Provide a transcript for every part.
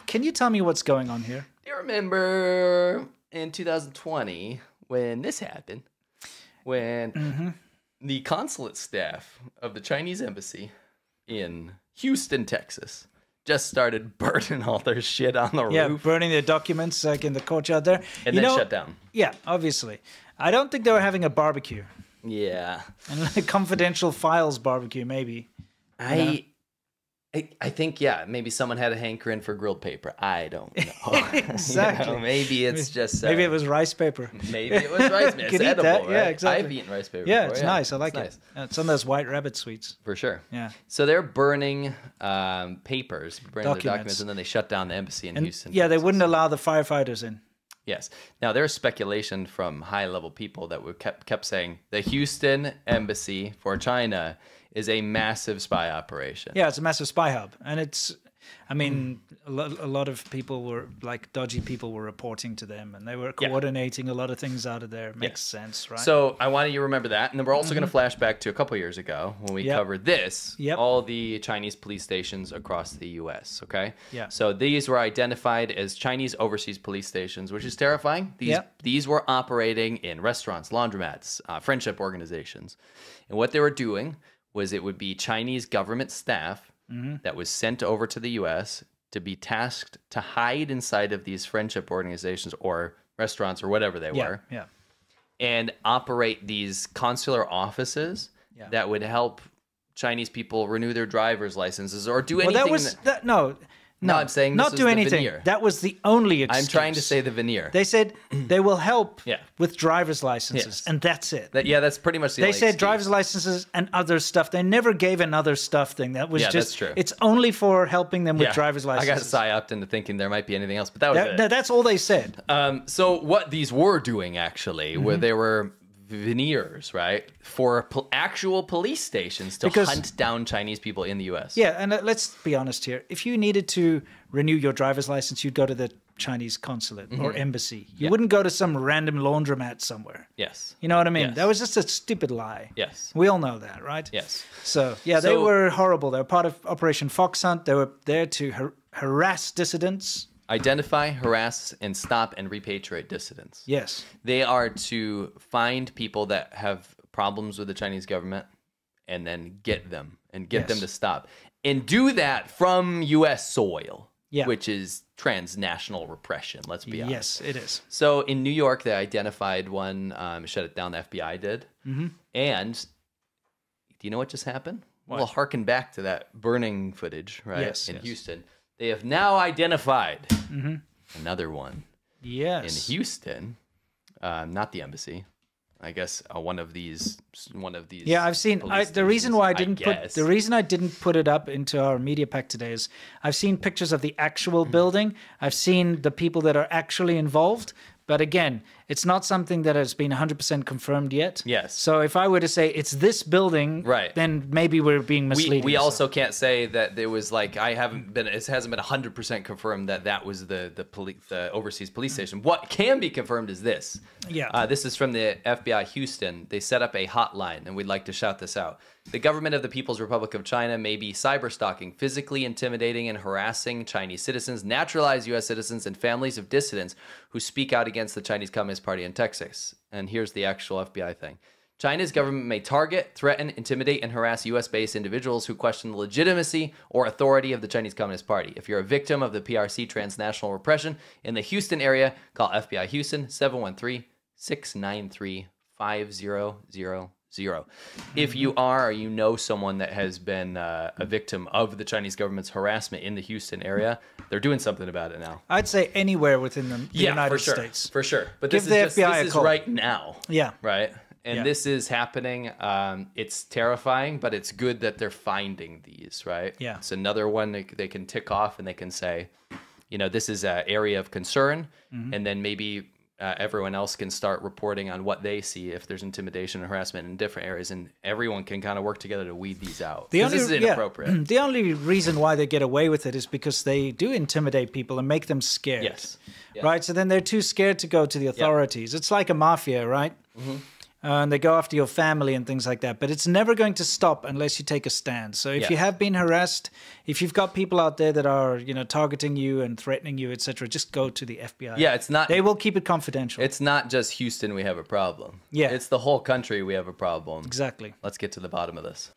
Can you tell me what's going on here? Do you remember in 2020 when this happened? When the consulate staff of the Chinese embassy in Houston, Texas, just started burning all their shit on the roof. Burning their documents like in the courtyard there. And then shut down. Yeah, obviously. I don't think they were having a barbecue. Yeah. And a confidential files barbecue, maybe. I think, maybe someone had a hankering for grilled paper. I don't know. Exactly. Maybe it's just... maybe it was rice paper. Maybe it was rice paper. It's edible, right? Yeah, exactly. I've eaten rice paper Yeah, before. it's nice. I like it. Nice. It's on those White Rabbit sweets. For sure. Yeah. So they're burning papers, burning their documents, and then they shut down the embassy in Houston. Yeah, they Texas. wouldn't allow the firefighters in. Yes. Now, there's speculation from high-level people that kept saying the Houston embassy for China is a massive spy operation. Yeah, it's a massive spy hub. And it's, I mean, a lot of people were, like, dodgy people were reporting to them, and they were coordinating a lot of things out of there. Makes sense, right? So I wanted you to remember that. And then we're also going to flash back to a couple years ago when we covered this, all the Chinese police stations across the U.S., okay? Yeah. So these were identified as Chinese overseas police stations, which is terrifying. These were operating in restaurants, laundromats, friendship organizations. And what they were doing was it would be Chinese government staff that was sent over to the U.S. to be tasked to hide inside of these friendship organizations or restaurants or whatever they were, and operate these consular offices that would help Chinese people renew their driver's licenses or do anything. Well, that was No, I'm saying not this do is the anything. veneer. That was the only excuse. I'm trying to say the veneer. They said they will help Yeah. with driver's licenses, Yes. and that's it. That's pretty much the They only said excuse. driver's licenses and other stuff. They never gave another stuff thing. That was Yeah, just, that's true. it's only for helping them with Yeah. driver's I got licenses. psyoped into thinking there might be anything else, but that was it. That's all they said. So what these were doing actually, where they were veneers, right, for actual police stations to Because- hunt down Chinese people in the U.S. Yeah, and let's be honest here. If you needed to renew your driver's license, you'd go to the Chinese consulate or embassy. You wouldn't go to some random laundromat somewhere. Yes. You know what I mean? Yes. That was just a stupid lie. Yes. We all know that, right? Yes. So, yeah, they were horrible. They were part of Operation Fox Hunt. They were there to harass dissidents. Identify, harass, and stop and repatriate dissidents. Yes. They are to find people that have problems with the Chinese government and then get them and get them to stop. And do that from U.S. soil, which is transnational repression, let's be honest. Yes, it is. So in New York, they identified one, shut it down, the FBI did. And do you know what just happened? We'll harken back to that burning footage, right, Yes, in yes. Houston. They have now identified another one in Yes. Houston, not the embassy. I guess one of these. Yeah, I've seen. police The reason why I didn't stations, put the reason I didn't put it up into our media pack today is I've seen pictures of the actual building. I've seen the people that are actually involved. But again, it's not something that has been 100% confirmed yet. Yes. So if I were to say it's this building, Right. then maybe we're being misleading. We also can't say that there was like it hasn't been 100% confirmed that was the overseas police station. What can be confirmed is this. Yeah. This is from the FBI Houston. They set up a hotline, and we'd like to shout this out. The government of the People's Republic of China may be cyberstalking, physically intimidating, and harassing Chinese citizens, naturalized U.S. citizens, and families of dissidents who speak out against the Chinese Communist Party in Texas. And here's the actual FBI thing. China's government may target, threaten, intimidate, and harass U.S.-based individuals who question the legitimacy or authority of the Chinese Communist Party. If you're a victim of the PRC transnational repression in the Houston area, call FBI Houston 713-693-5000. If you are or you know someone that has been a victim of the Chinese government's harassment in the Houston area, they're doing something about it now. I'd say anywhere within the United for sure, States. for sure. But Give this the FBI this a is call. right now. Yeah. Right. And Yeah. this is happening. It's terrifying, but it's good that they're finding these. Right. Yeah. It's another one they can tick off, and they can say, this is an area of concern, and then maybe. Everyone else can start reporting on what they see if there's intimidation and harassment in different areas, and everyone can kind of work together to weed these out. This is inappropriate. The only reason why they get away with it is because they do intimidate people and make them scared. Yes. Yeah. Right? So then they're too scared to go to the authorities. It's like a mafia, right? and they go after your family and things like that. But it's never going to stop unless you take a stand. So if you have been harassed, if you've got people out there that are, you know, targeting you and threatening you, etc., just go to the FBI. Yeah, it's not. They will keep it confidential. It's not just Houston we have a problem. Yeah. It's the whole country we have a problem. Exactly. Let's get to the bottom of this.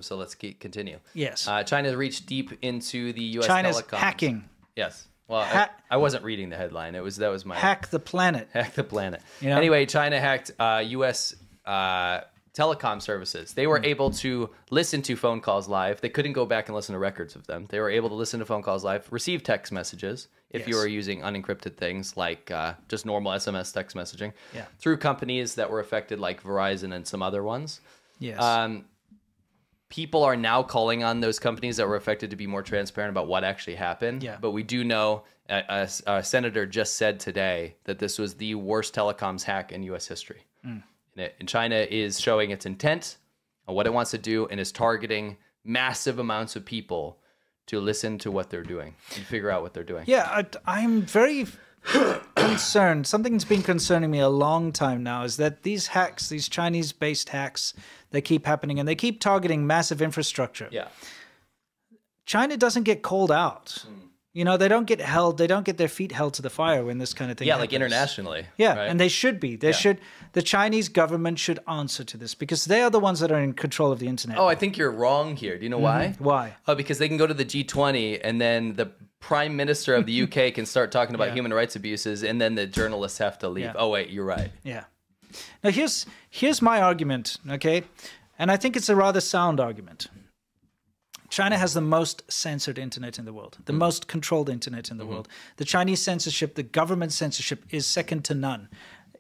So let's continue. Yes. China reached deep into the U.S. China's telecoms. hacking. Yes. Well, I wasn't reading the headline. That was my Hack the planet. Hack the planet. You know? Anyway, China hacked U.S. Telecom services. They were able to listen to phone calls live. They couldn't go back and listen to records of them. They were able to listen to phone calls live, receive text messages if you were using unencrypted things like just normal SMS text messaging through companies that were affected like Verizon and some other ones. Yes. People are now calling on those companies that were affected to be more transparent about what actually happened. Yeah. But we do know a senator just said today that this was the worst telecoms hack in U.S. history. And China is showing its intent on what it wants to do and is targeting massive amounts of people to listen to what they're doing and figure out what they're doing. Yeah, I'm very concerned. Something that's been concerning me a long time now is that these hacks, these Chinese-based hacks, they keep happening and they keep targeting massive infrastructure. Yeah. China doesn't get called out. You know, they don't get held, they don't get their feet held to the fire when this kind of thing happens. Like internationally. Yeah, right? and they should be. They should. The Chinese government should answer to this because they are the ones that are in control of the internet. Oh, I think you're wrong here. Do you know why? Why? Oh, because they can go to the G20 and then the Prime Minister of the UK can start talking about human rights abuses and then the journalists have to leave. Yeah. Oh, wait, you're right. Yeah. Now, here's my argument, okay? And I think it's a rather sound argument. China has the most censored internet in the world, the most controlled internet in the world. The Chinese censorship, the government censorship is second to none.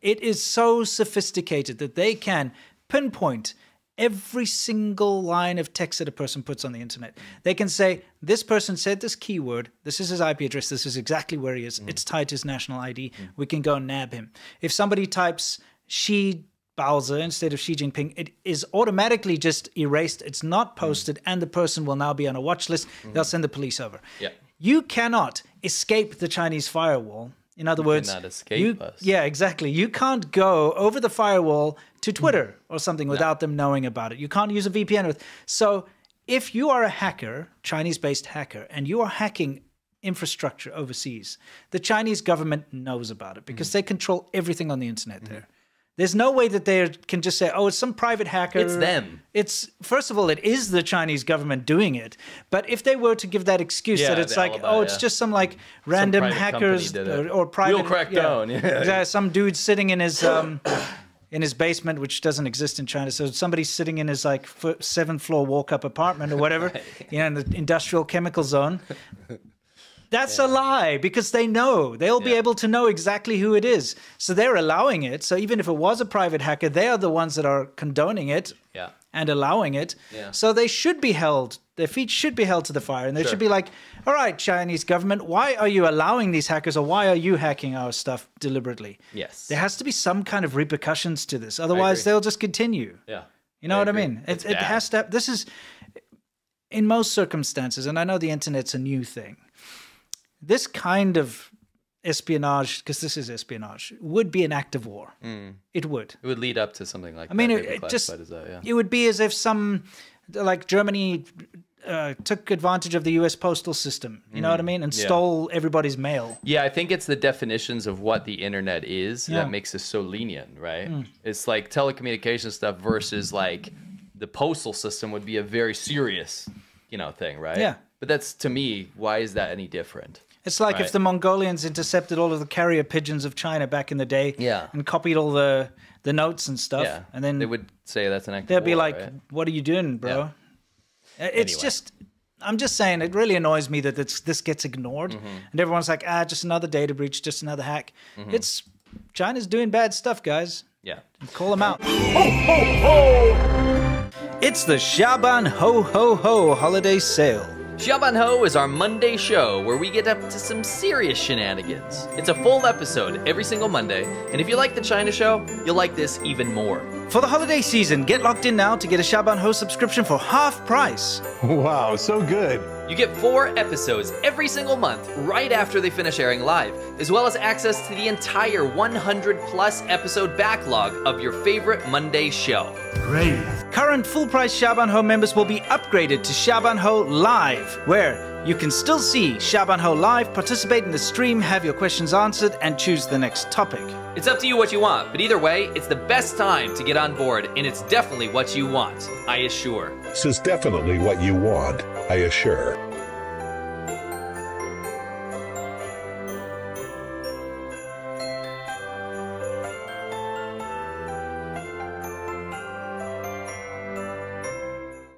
It is so sophisticated that they can pinpoint every single line of text that a person puts on the internet. They can say, this person said this keyword, this is his IP address, this is exactly where he is, it's tied to his national ID, we can go and nab him. If somebody types Xi Baozi instead of Xi Jinping, it is automatically just erased, it's not posted, and the person will now be on a watch list, they'll send the police over. Yeah. You cannot escape the Chinese firewall. In other words, cannot escape us. Yeah, exactly. You can't go over the firewall to Twitter or something without them knowing about it. You can't use a VPN. So if you are a hacker, Chinese-based hacker, and you are hacking infrastructure overseas, the Chinese government knows about it because they control everything on the internet there. There's no way that they can just say, oh, it's some private hacker. It's them. It's, first of all, it is the Chinese government doing it. But if they were to give that excuse that it's like, alibi, oh, it's just some like random private hackers company did it. or private. We'll crack down. Yeah, some dude sitting in his basement, which doesn't exist in China. So somebody's sitting in his like 7th floor walk-up apartment or whatever, you know, in the industrial chemical zone. That's a lie because they know. They'll be able to know exactly who it is. So they're allowing it. So even if it was a private hacker, they are the ones that are condoning it and allowing it. Yeah. So they should be held. Their feet should be held to the fire. And they should be like, all right, Chinese government, why are you allowing these hackers or why are you hacking our stuff deliberately? Yes. There has to be some kind of repercussions to this. Otherwise, they'll just continue. Yeah. You know what I mean? It has to. This is, in most circumstances, and I know the internet's a new thing, this kind of espionage, because this is espionage, would be an act of war. It would. It would lead up to something like that. I mean, it would be as if some, like Germany took advantage of the US postal system, you know what I mean? And stole everybody's mail. Yeah, I think it's the definitions of what the internet is that makes us so lenient, right? It's like telecommunication stuff versus like the postal system would be a very serious, you know, thing, right? Yeah. But that's, to me, why is that any different? It's like if the Mongolians intercepted all of the carrier pigeons of China back in the day and copied all the notes and stuff. Yeah. And then they would say that's an act of they'd be war, like, right? what are you doing, bro? Yeah. It's just, I'm just saying, it really annoys me that this gets ignored. And everyone's like, just another data breach, just another hack. It's, China's doing bad stuff, guys. Yeah. Call them out. Ho, ho, ho! It's the Xiaoban Ho Ho Ho holiday sale. Xiaoban Ho is our Monday show where we get up to some serious shenanigans. It's a full episode every single Monday, and if you like the China show, you'll like this even more. For the holiday season, get locked in now to get a Xiaoban Ho subscription for half price. Wow, so good. You get 4 episodes every single month right after they finish airing live, as well as access to the entire 100+ episode backlog of your favorite Monday show. Great. Current full-price Xiaobanhou members will be upgraded to Xiaobanhou Live, where you can still see Xiaobanhou Live, participate in the stream, have your questions answered, and choose the next topic. It's up to you what you want, but either way, it's the best time to get on board, and it's definitely what you want, I assure. This is definitely what you want, I assure.